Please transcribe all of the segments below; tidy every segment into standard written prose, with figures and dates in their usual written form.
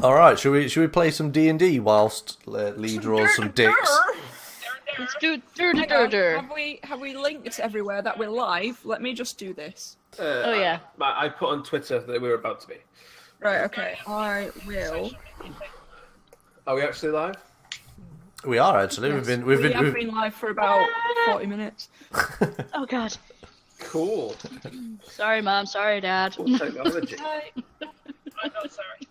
All right, should we play some D&D whilst Leigh draws some dicks? Let's do Have we linked everywhere that we're live? Let me just do this. Oh yeah. I put on Twitter that we were about to be. Right. Okay. I will. Are we actually live? We are actually. Yes, We've been live for about 40 minutes. Oh god. Cool. Sorry, Mom. Sorry, Dad. Cool technology. I'm not sorry.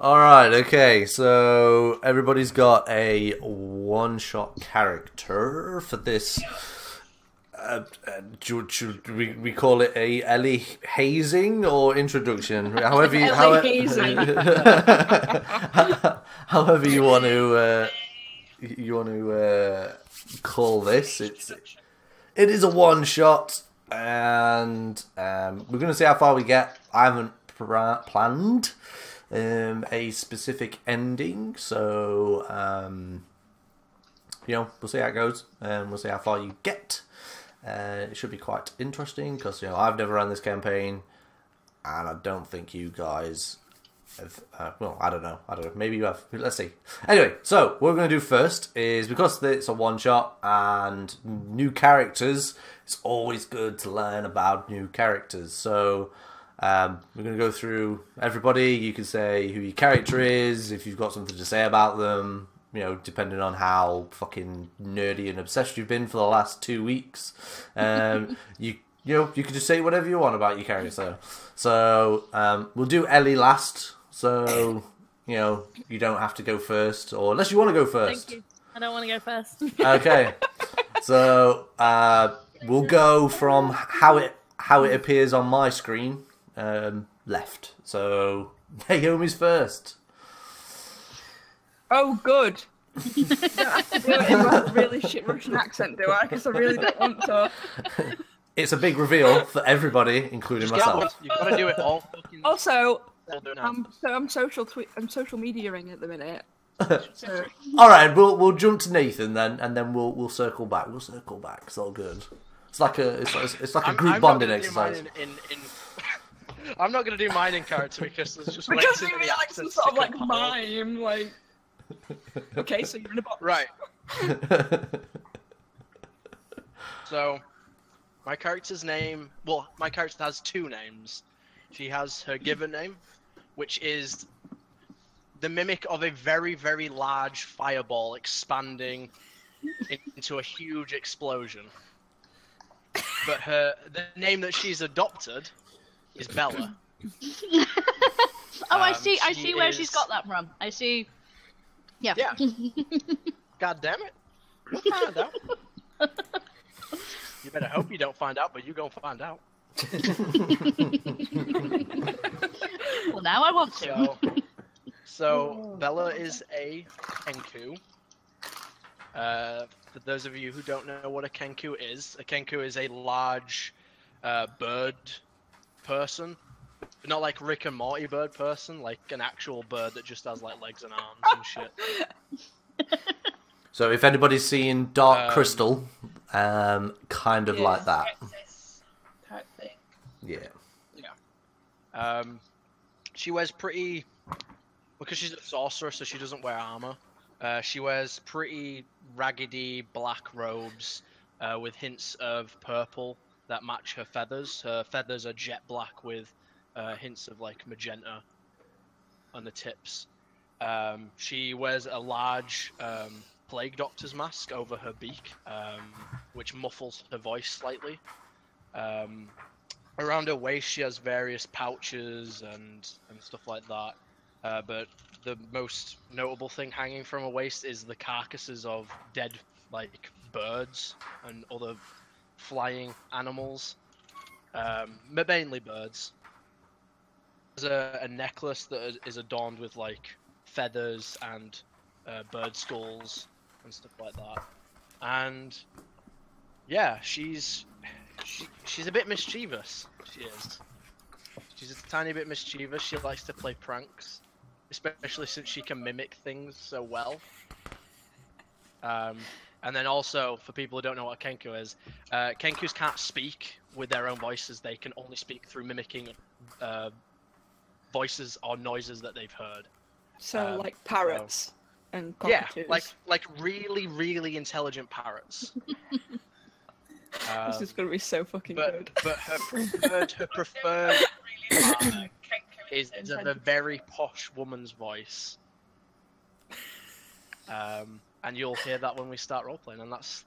All right. Okay. So everybody's got a one-shot character for this. Should we call it a Elle hazing or introduction? However you however you want to call this. It is a one shot, and we're going to see how far we get. I haven't planned a specific ending, so we'll see how it goes, and we'll see how far you get. It should be quite interesting because I've never run this campaign, and I don't think you guys have. I don't know. Maybe you have. Let's see. Anyway, so what we're going to do first is, because it's a one shot and new characters, it's always good to learn about new characters. So we're going to go through everybody. You can say who your character is, if you've got something to say about them. Depending on how fucking nerdy and obsessed you've been for the last 2 weeks, you can just say whatever you want about your character. So we'll do Elle last. So you don't have to go first, or unless you want to go first. Thank you. I don't want to go first. Okay. So we'll go from how it appears on my screen, left. So Naomi's first. Oh, good. I don't have to do it in a really shit Russian accent, do I? Because I really don't want to. It's a big reveal for everybody, including myself. You've got to do it all. Also, I'm social mediaing at the minute. So. All right, we'll jump to Nathan then, and then we'll circle back. We'll circle back. It's all good. It's like a group bonding exercise. I'm not going to do mine in character because there's just way too many like accents. Some sort of mime, Okay, so you're in a box. Right. So, my character's name... Well, my character has two names. She has her given name, which is the mimic of a very, very large fireball expanding into a huge explosion. But the name that she's adopted is Bella. I see where she's got that from. I see... Yeah. God damn it. You'll find out. You better hope you don't find out, but you're going to find out. Well, now I want to. So Bella is a kenku. For those of you who don't know what a kenku is a large bird person. Not like Rick and Morty bird person, like an actual bird that just has like legs and arms and shit. So if anybody's seen Dark Crystal, kind of like that. Type thing. Yeah. She wears pretty, because she's a sorcerer, so she doesn't wear armor. She wears pretty raggedy black robes with hints of purple that match her feathers. Her feathers are jet black with hints of like magenta on the tips. She wears a large plague doctor's mask over her beak, which muffles her voice slightly. Around her waist she has various pouches and stuff like that. But the most notable thing hanging from her waist is the carcasses of dead like birds and other flying animals. But mainly birds. There's a necklace that is adorned with like feathers and bird skulls and stuff like that. And yeah, she's a bit mischievous. She is. She's a tiny bit mischievous. She likes to play pranks, especially since she can mimic things so well. And then also, for people who don't know what a Kenku is, Kenkus can't speak with their own voices. They can only speak through mimicking voices or noises that they've heard. So, like parrots and cockatoos. Yeah, like really, really intelligent parrots. This is going to be so fucking good. But her preferred is a very posh woman's voice. And you'll hear that when we start roleplaying, and that's...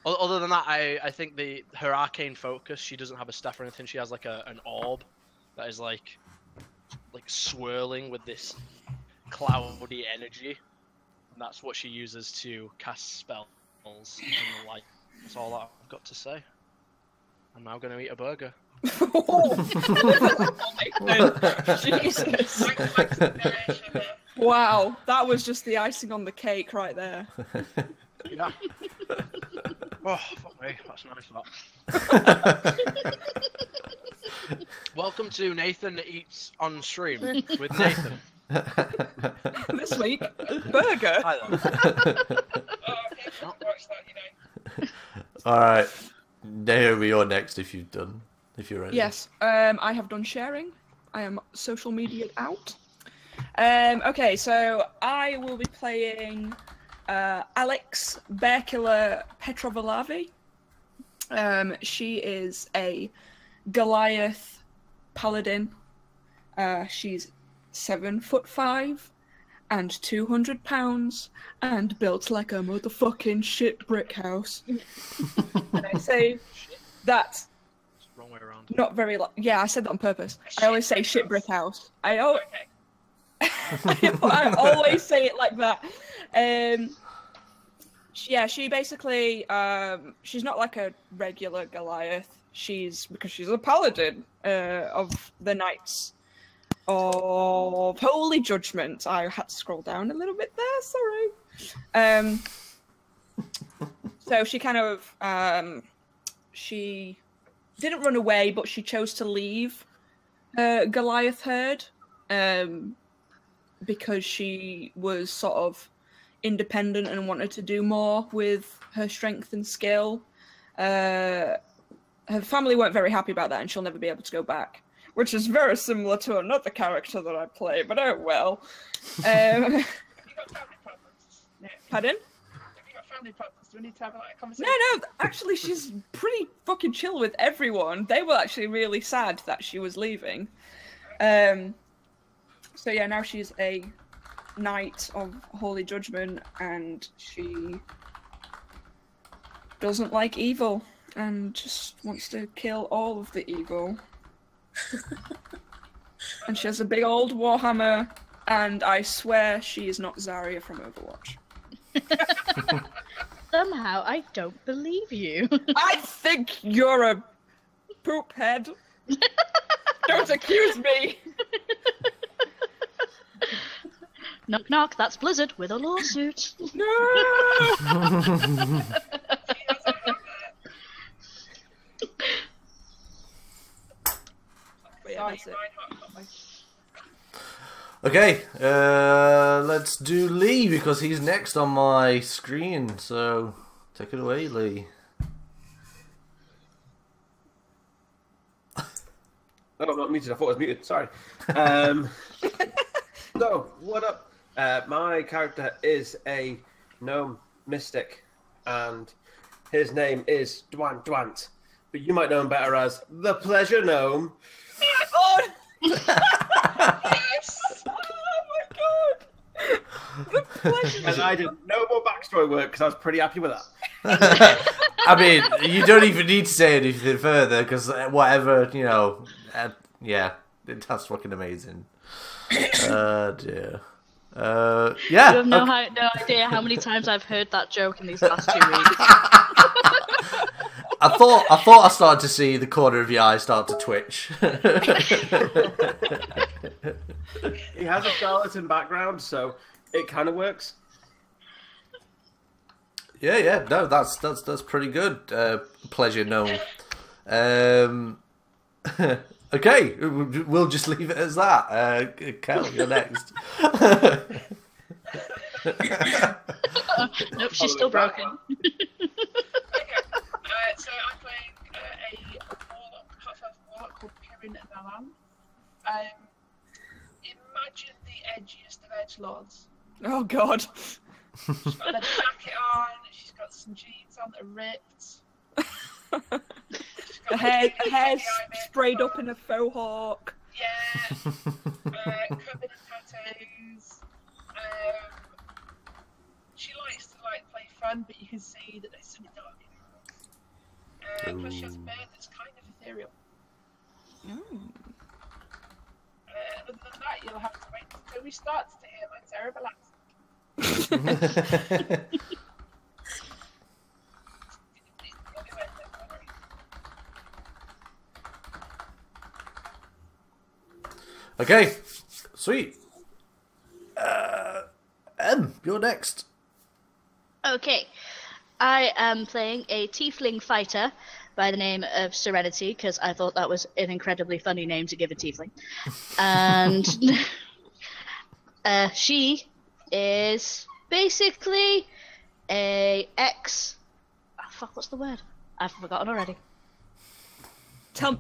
Other than that, I think her arcane focus, she doesn't have a staff or anything, she has like an orb that is like swirling with this cloudy energy, and that's what she uses to cast spells in the light. That's all that I've got to say. I'm now going to eat a burger. Jesus. Wow, that was just the icing on the cake right there. Yeah. Oh, fuck me, that's nice. Welcome to Nathan Eats on Stream with Nathan. This week, burger. Hi there. Alright. Naomi, you're next if you're ready. Yes, I have done sharing. I am social media out. Okay, so I will be playing Alex Bearkiller Petrovalavi. She is a Goliath Paladin. She's 7'5" and 200 pounds and built like a motherfucking shit brick house. And I say that Wrong way around. not very yeah, I said that on purpose. I always say shit brick house. I always say it like that. Yeah, she basically she's not like a regular Goliath. Because she's a paladin of the Knights of Holy Judgment. I had to scroll down a little bit there, sorry. So she kind of she didn't run away, but she chose to leave Goliath herd because she was sort of independent and wanted to do more with her strength and skill. Her family weren't very happy about that, and she'll never be able to go back, which is very similar to another character that I play, but oh well. Have you got family problems? Pardon? Have you got family problems? Do we need to have a conversation? No, actually, she's pretty fucking chill with everyone. They were actually really sad that she was leaving. So yeah, now she's a Knight of Holy Judgment, and she doesn't like evil and just wants to kill all of the evil. And she has a big old warhammer, and I swear she is not Zarya from Overwatch. Somehow, I don't believe you. I think you're a poop head. Don't accuse me. Knock knock, that's Blizzard with a lawsuit. No! Okay, let's do Leigh because he's next on my screen. So take it away, Leigh. Oh, I'm not muted. I thought I was muted. Sorry. So, what up? My character is a gnome mystic, and his name is Dwant, but you might know him better as the Pleasure Gnome. Oh! Yes! Oh my god! The Pleasure And I did no more backstory work because I was pretty happy with that. I mean, you don't even need to say anything further because whatever, you know, yeah, that's fucking amazing. Dear. Yeah. You have no idea how many times I've heard that joke in these last 2 weeks. I thought I started to see the corner of your eye start to twitch. He has a skeleton background, so it kind of works. Yeah, no, that's pretty good. Pleasure gnome. Okay, we'll just leave it as that. Kel, you're next. Nope, she's still broken. Okay, so I'm playing a warlock, half-elf warlock called Pirin and Elle. Imagine the edgiest of edgelords. Oh god. She's got a jacket on, she's got some jeans on that are ripped. The hair's sprayed up in a faux hawk. Yeah, covered in tattoos. She likes to play fun, but you can see that there's something dark in her. Plus she has a beard that's kind of ethereal. Other than that, you'll have to wait until we start to hear my terrible accent. Okay, sweet. You're next. Okay. I am playing a tiefling fighter by the name of Serenity, because I thought that was an incredibly funny name to give a tiefling. And she is basically a ex... Oh, fuck, what's the word? I've forgotten already.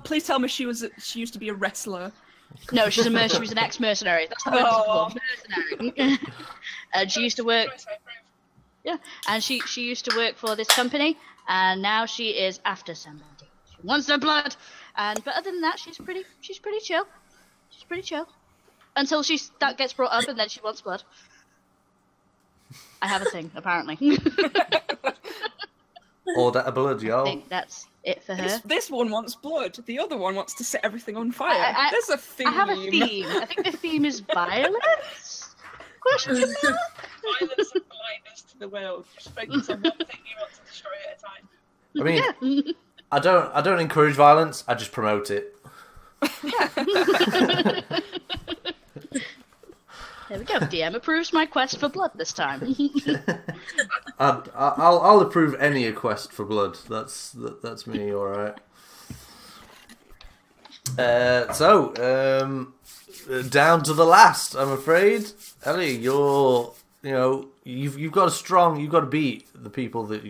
Please tell me she used to be a wrestler. No, she's an ex-mercenary. That's the word it's called. Mercenary. And she used to work... Yeah, and she used to work for this company, and now she is after somebody. She wants their blood, but other than that, she's pretty chill. She's pretty chill until that gets brought up, and then she wants blood. I have a thing, apparently. Order a blood, yo. I think that's it for her. This one wants blood. The other one wants to set everything on fire. There's a theme. I have a theme. I think the theme is violence. Question mark? Violence and blindness to the world. Just focus on one thing you want to destroy at a time. I mean, I don't encourage violence. I just promote it. There we go. DM approves my quest for blood this time. I'll approve any request for blood. That's me. All right. Down to the last. I'm afraid, Ellie. You've got to beat the people that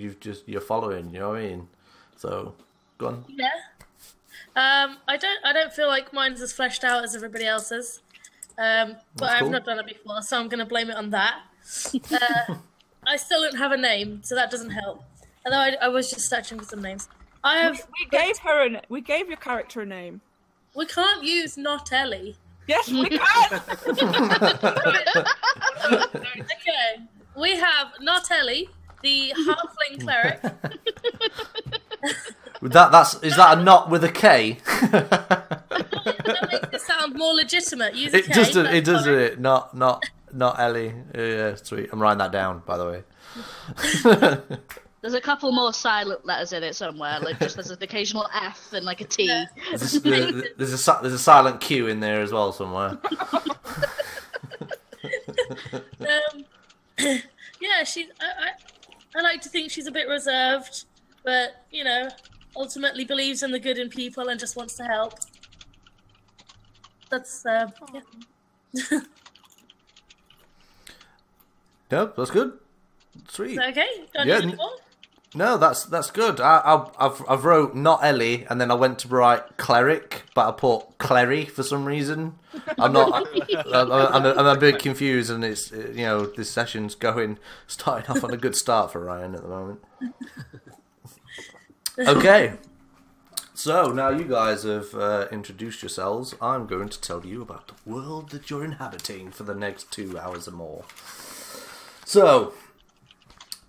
you're following. You know what I mean? So, go on. Yeah. I don't feel like mine's as fleshed out as everybody else's. But I've cool. not done it before, so I'm going to blame it on that. I still don't have a name, so that doesn't help. Although I was just searching for some names. We gave your character a name. We can't use Nhötelliiy. Yes, we can. Okay, we have Nhötelliiy, the halfling cleric. Is that a knot with a K? That makes it sound more legitimate. Use a K. It does it. Not Ellie. Yeah, sweet. I'm writing that down, by the way. There's a couple more silent letters in it somewhere. There's an occasional F and a T. Yeah. There's a silent Q in there as well somewhere. Yeah, I like to think she's a bit reserved, but ultimately believes in the good in people and just wants to help. That's yeah. No, that's good. Sweet. Okay. Yeah. No, that's good. I've wrote not Ellie, and then I went to write Cleric, but I put Keleigh for some reason. I'm a bit confused, and it's this session's starting off on a good start for Ryan at the moment. Okay, so now you guys have introduced yourselves. I'm going to tell you about the world that you're inhabiting for the next 2 hours or more. So,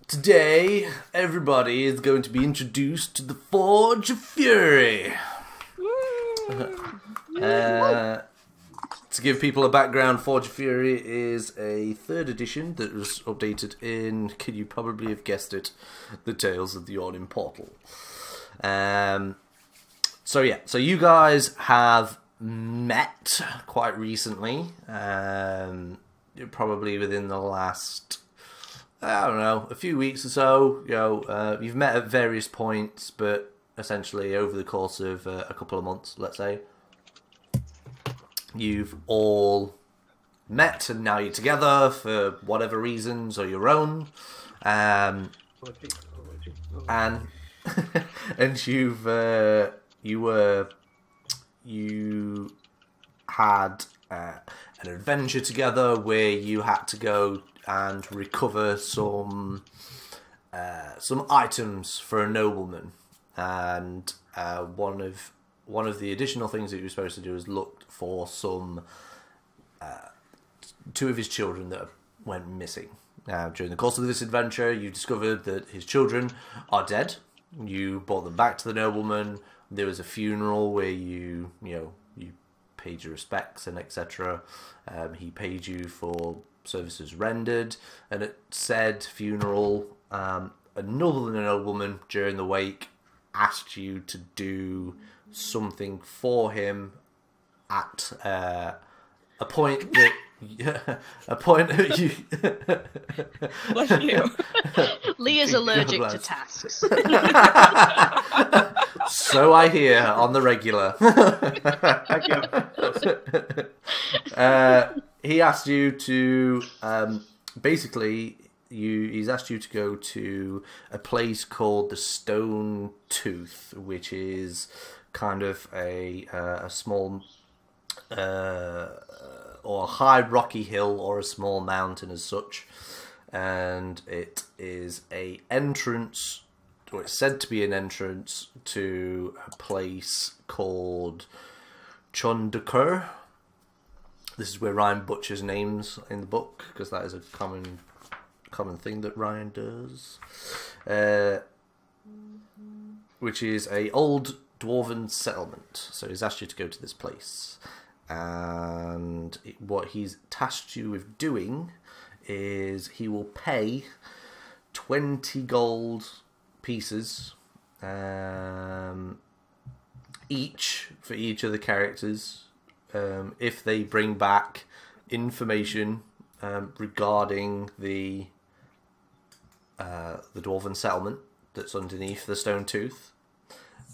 today, everybody is going to be introduced to the Forge of Fury. To give people a background, Forge of Fury is a 3rd edition that was updated in, can you probably have guessed it, the Tales of the Yawning Portal. So you guys have met quite recently, probably within the last, I don't know, a few weeks or so. You've met at various points, but essentially over the course of a couple of months, let's say, you've all met and now you're together for whatever reasons or your own. And and you had an adventure together where you had to go and recover some items for a nobleman, and one of the additional things that you were supposed to do is look for some two of his children that went missing. Now, during the course of this adventure, you discovered that his children are dead. You brought them back to the nobleman. There was a funeral where you paid your respects and etc. He paid you for services rendered, and at said funeral, a nobleman during the wake asked you to do something for him at a point that you. Bless you. Leigh is allergic to tasks. So I hear on the regular. He asked you to basically. He's asked you to go to a place called the Stone Tooth, which is kind of a small or a high rocky hill or a small mountain as such, and it is a entrance, or it's said to be an entrance to a place called Chundakur. This is where Ryan butchers names in the book, because that is a common thing that Ryan does, which is a old dwarven settlement. So he's asked you to go to this place, and what he's tasked you with doing is he will pay 20 gold pieces each for each of the characters if they bring back information regarding the dwarven settlement that's underneath the Stone Tooth,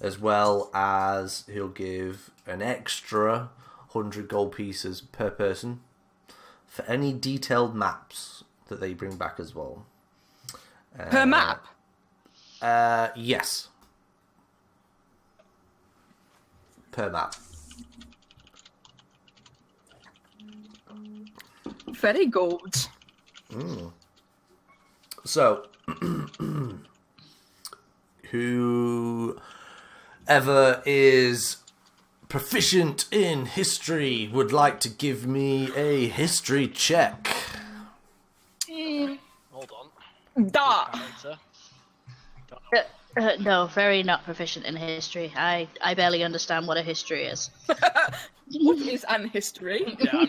as well as he'll give an extra 100 gold pieces per person for any detailed maps that they bring back as well. Per map? Yes. Per map. Very good. So, whoever is proficient in history would like to give me a history check. Hold on. Da. No, very not proficient in history. I barely understand what a history is. What is an history? Yeah.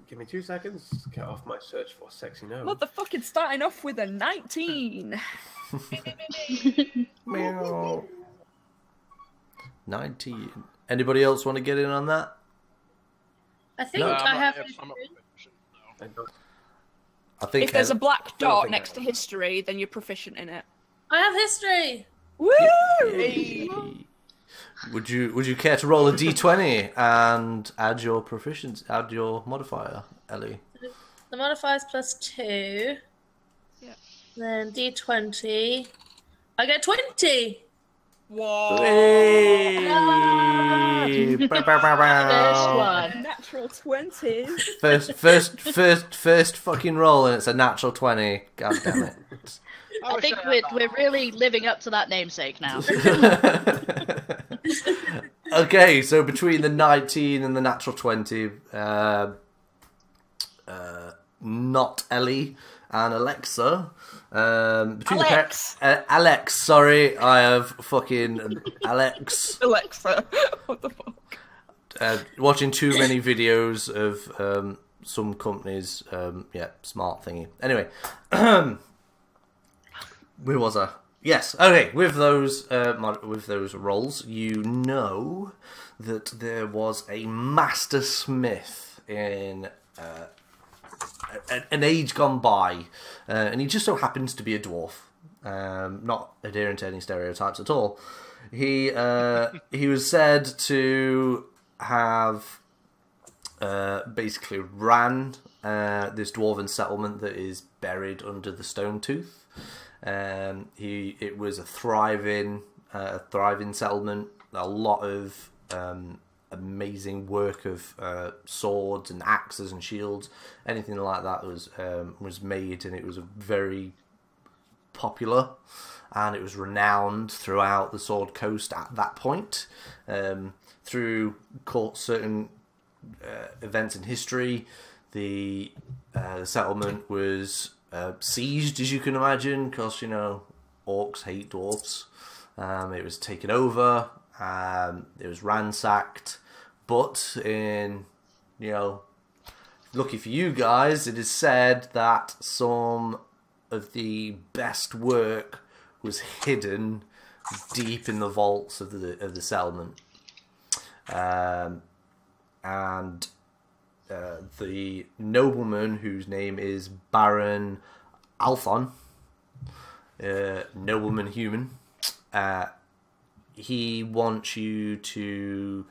Give me 2 seconds. Get off my search for sexy gnome. Motherfucking starting off with a 19. Meow. 19. Anybody else want to get in on that? I think No, I have. I'm not proficient, no. I think If there's a black don't dot think next I to am. history, then you're proficient in it. I have history. Woo! Hey. Would you care to roll a d20 and add your proficiency, add your modifier, Ellie? The modifier is +2. Yeah. Then D20. I get 20. Whoa! Hey! Bow, bow, bow, bow. First one. Natural 20s. First fucking roll, and it's a natural 20. God damn it. I think we're really living up to that namesake now. Okay, so between the 19 and the natural 20, not Ellie and Alexa. Between Alex! Alex, sorry, I have fucking Alex. Alexa. What the fuck? Watching too many videos of some companies, smart thingy. Anyway, where was I? Yes, okay. With those roles, you know that there was a master smith in an age gone by, and he just so happens to be a dwarf, not adhering to any stereotypes at all. He was said to have basically ran this dwarven settlement that is buried under the Stone Tooth. It was a thriving settlement. A lot of amazing work of swords and axes and shields, anything like that was made, and it was very popular, and it was renowned throughout the Sword Coast at that point. Through certain events in history, the settlement was sieged, as you can imagine, because orcs hate dwarves. It was taken over. It was ransacked, but lucky for you guys, it is said that some of the best work was hidden deep in the vaults of the settlement, and the nobleman, whose name is Baron Althon, nobleman human. He wants you to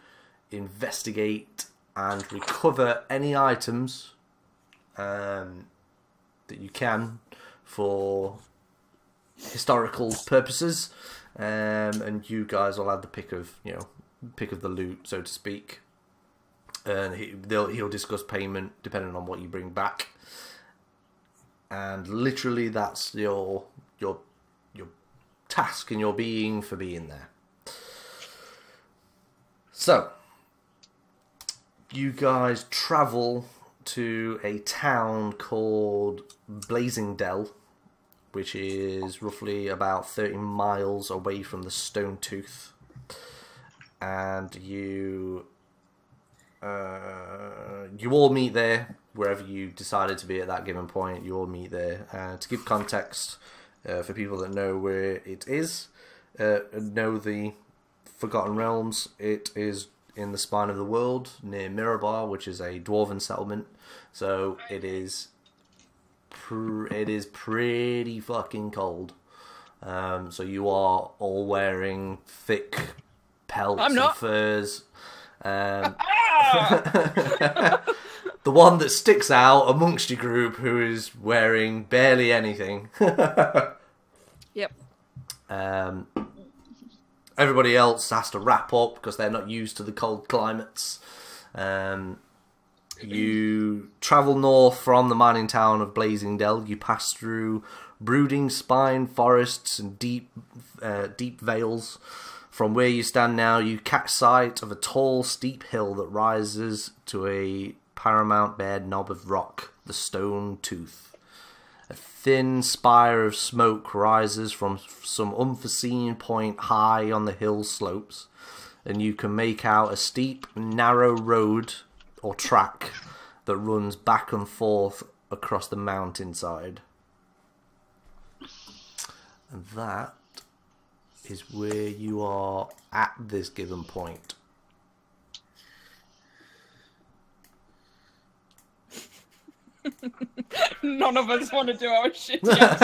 investigate and recover any items that you can for historical purposes, and you guys will have the pick of the loot, so to speak. And he'll discuss payment depending on what you bring back. And literally, that's your task and your being for being there. So, you guys travel to a town called Blazingdell, which is roughly about 30 miles away from the Stone Tooth. And you all meet there, wherever you decided to be at that given point. You all meet there. To give context, for people that know where it is, know the Forgotten Realms, it is in the spine of the world near Mirabar, which is a dwarven settlement. So it is pretty fucking cold. So you are all wearing thick pelts and furs. The one that sticks out amongst your group, who is wearing barely anything. Yep. Everybody else has to wrap up because they're not used to the cold climates. You travel north from the mining town of Blazingdell. You pass through brooding spine forests and deep vales. From where you stand now, you catch sight of a tall, steep hill that rises to a paramount bared knob of rock, the Stone Tooth. A thin spire of smoke rises from some unforeseen point high on the hill slopes, and you can make out a steep, narrow road or track that runs back and forth across the mountainside. And that is where you are at this given point. None of us want to do our shit yet.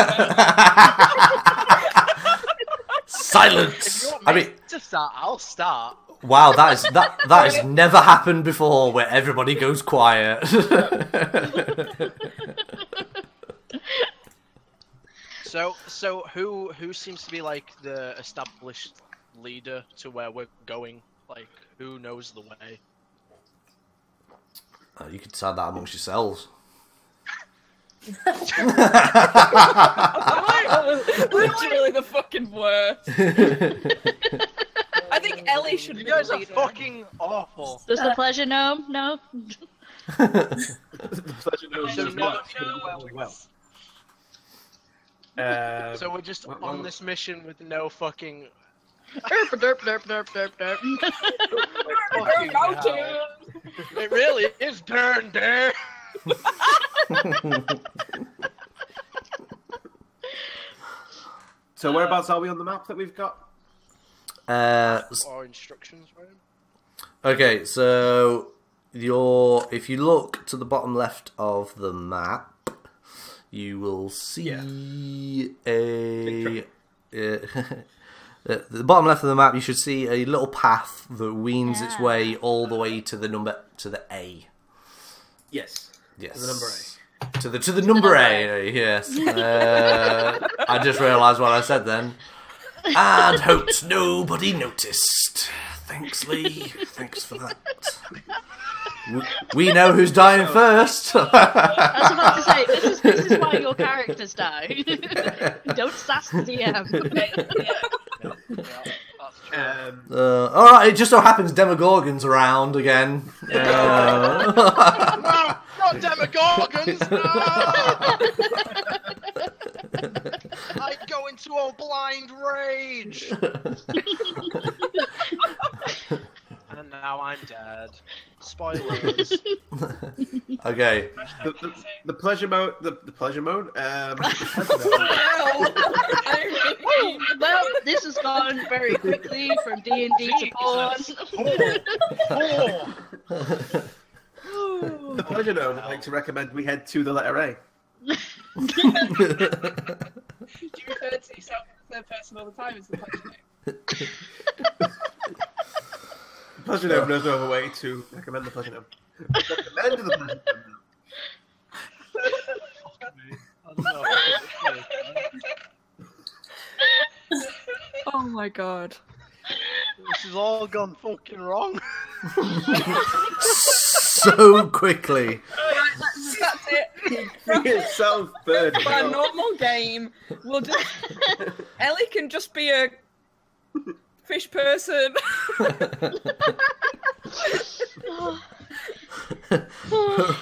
Silence! If you want me to start, I'll start. Wow, that has never happened before, where everybody goes quiet. So who seems to be like the established leader to where we're going? Like, who knows the way? You could decide that amongst yourselves. Literally the fucking worst. I think Ellie should be You guys the are leader. fucking awful. Does the pleasure gnome? No. The pleasure knows So as no- much, well. So we're just on this mission with no fucking. Derp, derp, derp, derp, derp, derp. Fucking hell. It really is turn there. So whereabouts are we on the map that we've got? Or instructions, right? Okay, so if you look to the bottom left of the map, you will see At the bottom left of the map, you should see a little path that weans its way all the way to the A. Yes. Yes. To the number A. To the number A. Yes. I just realised what I said then, and hoped nobody noticed. Thanks, Leigh. Thanks for that. We know who's dying first. I was about to say, this is why your characters die. Don't sass the DM. Alright, it just so happens Demogorgon's around again. No, not Demogorgons! No! I go into a blind rage! And now I'm dead. Spoilers. Okay. The pleasure mode. The pleasure mode. Well, this has gone very quickly from D&D to porn. The pleasure node. I'd like to recommend we head to the letter A. Do you refer to yourself in the third person all the time as the pleasure name? Pleasure node knows no other way to recommend the pleasure node. Recommend the pleasure node. Oh my god. This has all gone fucking wrong. So quickly. That's it. Free yourself, bird. For a normal game, we'll just Ellie can just be a fish person.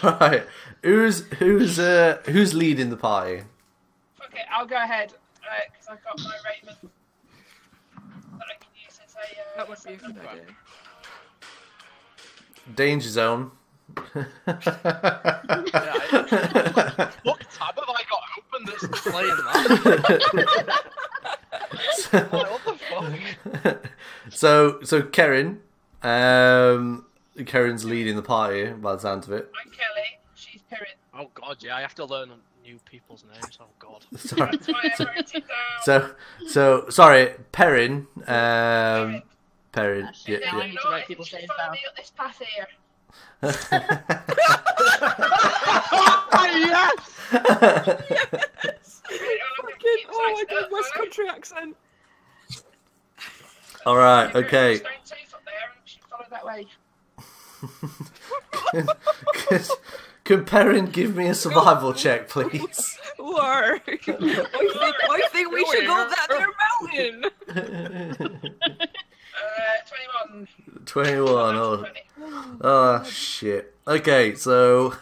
Right. Who's leading the party? Okay, I'll go ahead because I've got my raiment that I can use as a. That would be a good idea. Danger zone. What tab have I got open that's playing that? What the fuck? So Keren, Keren's leading the party by the sound of it. I'm Keleigh. She's Pirin. Oh god, yeah, I have to learn new people's names. Oh god. Sorry. That's why I wrote it down. So sorry, Pirin. Perrin. Actually, Yeah, now I yeah. need to write people's names Follow down. me up this path here. Yes! Oh my god, West Country accent. All right. Okay. Stone tooth up there, and we should follow that way. Can Perrin give me a survival check, please? Work. I think we should go that there mountain. 21. 21. Oh shit. Okay, so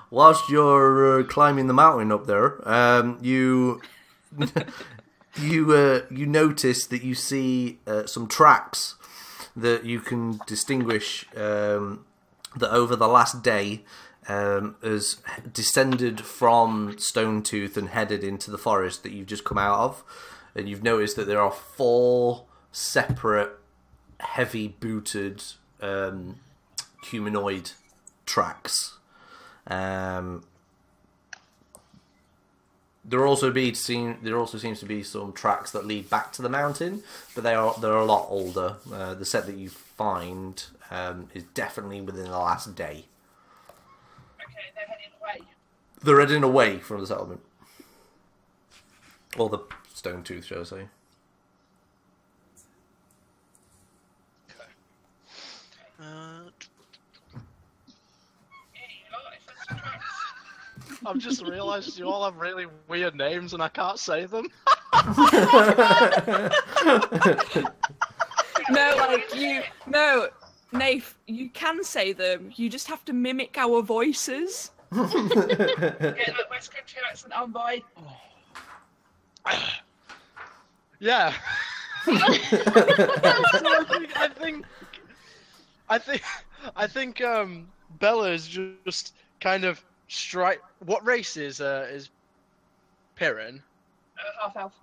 whilst you're climbing the mountain up there, you notice that you see some tracks that you can distinguish that over the last day has descended from Stonetooth and headed into the forest that you've just come out of, and you've noticed that there are 4 separate heavy booted humanoid tracks. There also seems to be some tracks that lead back to the mountain, but they're a lot older. The set that you find is definitely within the last day. Okay, they're heading away. They're heading away from the settlement, or the Stonetooth, shall I say? I've just realised you all have really weird names and I can't say them. No, Nath, you can say them. You just have to mimic our voices. Get that West Country accent on, boy. Yeah. I think Bella is just kind of strike. What race is Pirin? Half elf.